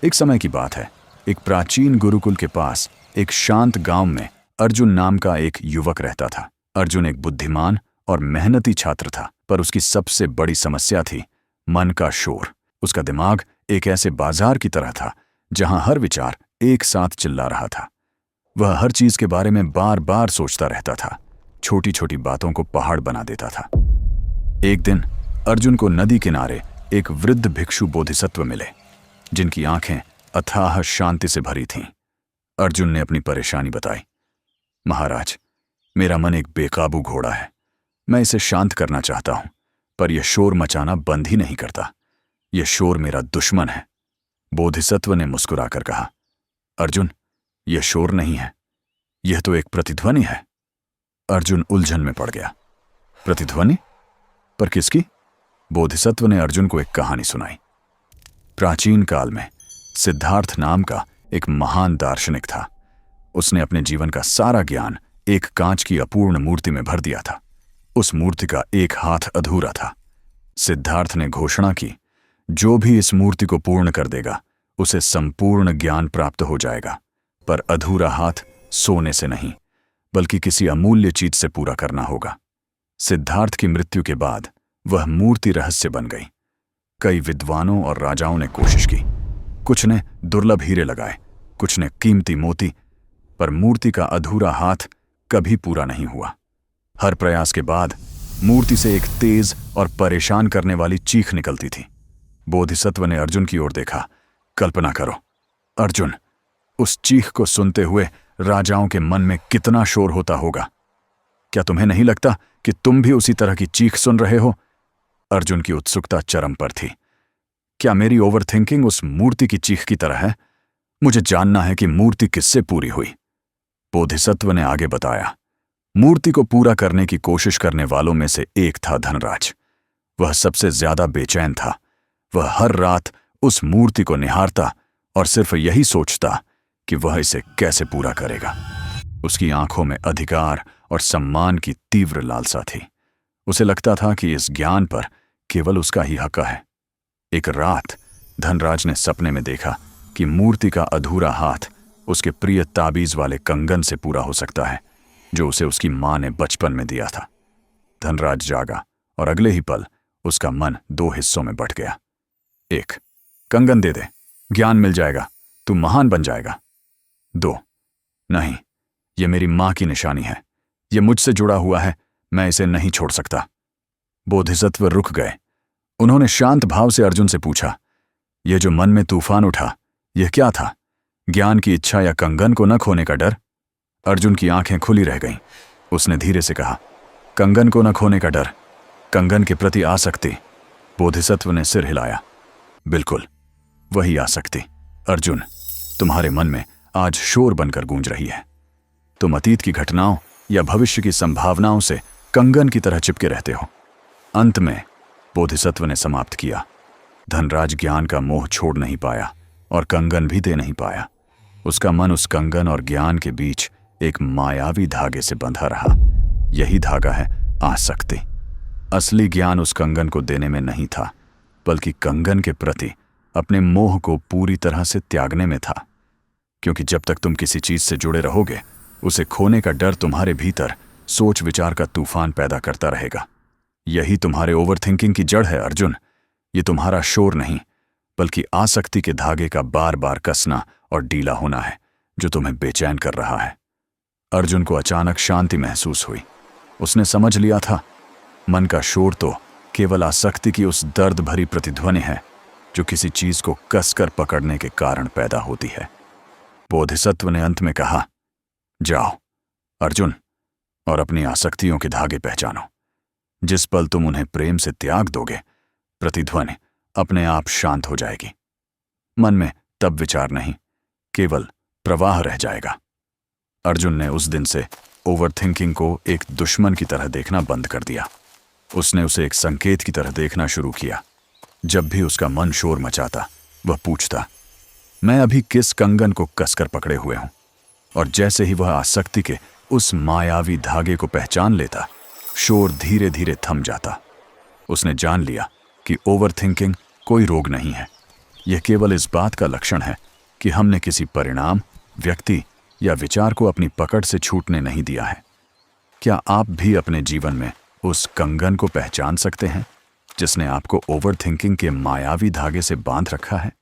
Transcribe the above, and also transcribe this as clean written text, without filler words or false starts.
एक समय की बात है। एक प्राचीन गुरुकुल के पास एक शांत गांव में अर्जुन नाम का एक युवक रहता था। अर्जुन एक बुद्धिमान और मेहनती छात्र था, पर उसकी सबसे बड़ी समस्या थी मन का शोर। उसका दिमाग एक ऐसे बाजार की तरह था जहां हर विचार एक साथ चिल्ला रहा था। वह हर चीज के बारे में बार बार सोचता रहता था, छोटी छोटी बातों को पहाड़ बना देता था। एक दिन अर्जुन को नदी किनारे एक वृद्ध भिक्षु बोधिसत्व मिले, जिनकी आंखें अथाह शांति से भरी थीं। अर्जुन ने अपनी परेशानी बताई। महाराज, मेरा मन एक बेकाबू घोड़ा है। मैं इसे शांत करना चाहता हूं, पर यह शोर मचाना बंद ही नहीं करता। यह शोर मेरा दुश्मन है। बोधिसत्व ने मुस्कुराकर कहा, अर्जुन, यह शोर नहीं है, यह तो एक प्रतिध्वनि है। अर्जुन उलझन में पड़ गया। प्रतिध्वनि? पर किसकी? बोधिसत्व ने अर्जुन को एक कहानी सुनाई। प्राचीन काल में सिद्धार्थ नाम का एक महान दार्शनिक था। उसने अपने जीवन का सारा ज्ञान एक कांच की अपूर्ण मूर्ति में भर दिया था। उस मूर्ति का एक हाथ अधूरा था। सिद्धार्थ ने घोषणा की, जो भी इस मूर्ति को पूर्ण कर देगा उसे संपूर्ण ज्ञान प्राप्त हो जाएगा। पर अधूरा हाथ सोने से नहीं, बल्कि किसी अमूल्य चीज से पूरा करना होगा। सिद्धार्थ की मृत्यु के बाद वह मूर्ति रहस्य बन गई। कई विद्वानों और राजाओं ने कोशिश की। कुछ ने दुर्लभ हीरे लगाए, कुछ ने कीमती मोती, पर मूर्ति का अधूरा हाथ कभी पूरा नहीं हुआ। हर प्रयास के बाद मूर्ति से एक तेज और परेशान करने वाली चीख निकलती थी। बोधिसत्व ने अर्जुन की ओर देखा। कल्पना करो, अर्जुन, उस चीख को सुनते हुए राजाओं के मन में कितना शोर होता होगा। क्या तुम्हें नहीं लगता कि तुम भी उसी तरह की चीख सुन रहे हो? अर्जुन की उत्सुकता चरम पर थी। क्या मेरी ओवरथिंकिंग उस मूर्ति की चीख की तरह है? मुझे जानना है कि मूर्ति किससे पूरी हुई। बोधिसत्व ने आगे बताया, मूर्ति को पूरा करने की कोशिश करने वालों में से एक था धनराज। वह सबसे ज्यादा बेचैन था। वह हर रात उस मूर्ति को निहारता और सिर्फ यही सोचता कि वह इसे कैसे पूरा करेगा। उसकी आंखों में अधिकार और सम्मान की तीव्र लालसा थी। उसे लगता था कि इस ज्ञान पर केवल उसका ही हक है। एक रात धनराज ने सपने में देखा कि मूर्ति का अधूरा हाथ उसके प्रिय ताबीज वाले कंगन से पूरा हो सकता है, जो उसे उसकी मां ने बचपन में दिया था। धनराज जागा और अगले ही पल उसका मन दो हिस्सों में बंट गया। एक, कंगन दे दे, ज्ञान मिल जाएगा, तू महान बन जाएगा। दो, नहीं, यह मेरी मां की निशानी है, यह मुझसे जुड़ा हुआ है, मैं इसे नहीं छोड़ सकता। बोधिसत्व रुक गए। उन्होंने शांत भाव से अर्जुन से पूछा, यह जो मन में तूफान उठा, यह क्या था? ज्ञान की इच्छा या कंगन को न खोने का डर? अर्जुन की आंखें खुली रह गईं। उसने धीरे से कहा, कंगन को न खोने का डर, कंगन के प्रति आसक्ति। बोधिसत्व ने सिर हिलाया। बिल्कुल, वही आसक्ति। अर्जुन, तुम्हारे मन में आज शोर बनकर गूंज रही है। तुम अतीत की घटनाओं या भविष्य की संभावनाओं से कंगन की तरह चिपके रहते हो। अंत में बोधिसत्व ने समाप्त किया। धनराज ज्ञान का मोह छोड़ नहीं पाया और कंगन भी दे नहीं पाया। उसका मन उस कंगन और ज्ञान के बीच एक मायावी धागे से बंधा रहा। यही धागा है आसक्ति। असली ज्ञान उस कंगन को देने में नहीं था, बल्कि कंगन के प्रति अपने मोह को पूरी तरह से त्यागने में था। क्योंकि जब तक तुम किसी चीज से जुड़े रहोगे, उसे खोने का डर तुम्हारे भीतर सोच विचार का तूफान पैदा करता रहेगा। यही तुम्हारे ओवरथिंकिंग की जड़ है अर्जुन। ये तुम्हारा शोर नहीं, बल्कि आसक्ति के धागे का बार बार कसना और ढीला होना है, जो तुम्हें बेचैन कर रहा है। अर्जुन को अचानक शांति महसूस हुई। उसने समझ लिया था, मन का शोर तो केवल आसक्ति की उस दर्द भरी प्रतिध्वनि है जो किसी चीज को कसकर पकड़ने के कारण पैदा होती है। बोधिसत्व ने अंत में कहा, जाओ अर्जुन, और अपनी आसक्तियों के धागे पहचानो। जिस पल तुम उन्हें प्रेम से त्याग दोगे, प्रतिध्वनि अपने आप शांत हो जाएगी। मन में तब विचार नहीं, केवल प्रवाह रह जाएगा। अर्जुन ने उस दिन से ओवरथिंकिंग को एक दुश्मन की तरह देखना बंद कर दिया। उसने उसे एक संकेत की तरह देखना शुरू किया। जब भी उसका मन शोर मचाता, वह पूछता, मैं अभी किस कंगन को कसकर पकड़े हुए हूं? और जैसे ही वह आसक्ति के उस मायावी धागे को पहचान लेता, शोर धीरे धीरे थम जाता। उसने जान लिया कि ओवरथिंकिंग कोई रोग नहीं है, यह केवल इस बात का लक्षण है कि हमने किसी परिणाम, व्यक्ति या विचार को अपनी पकड़ से छूटने नहीं दिया है। क्या आप भी अपने जीवन में उस कंगन को पहचान सकते हैं जिसने आपको ओवरथिंकिंग के मायावी धागे से बांध रखा है?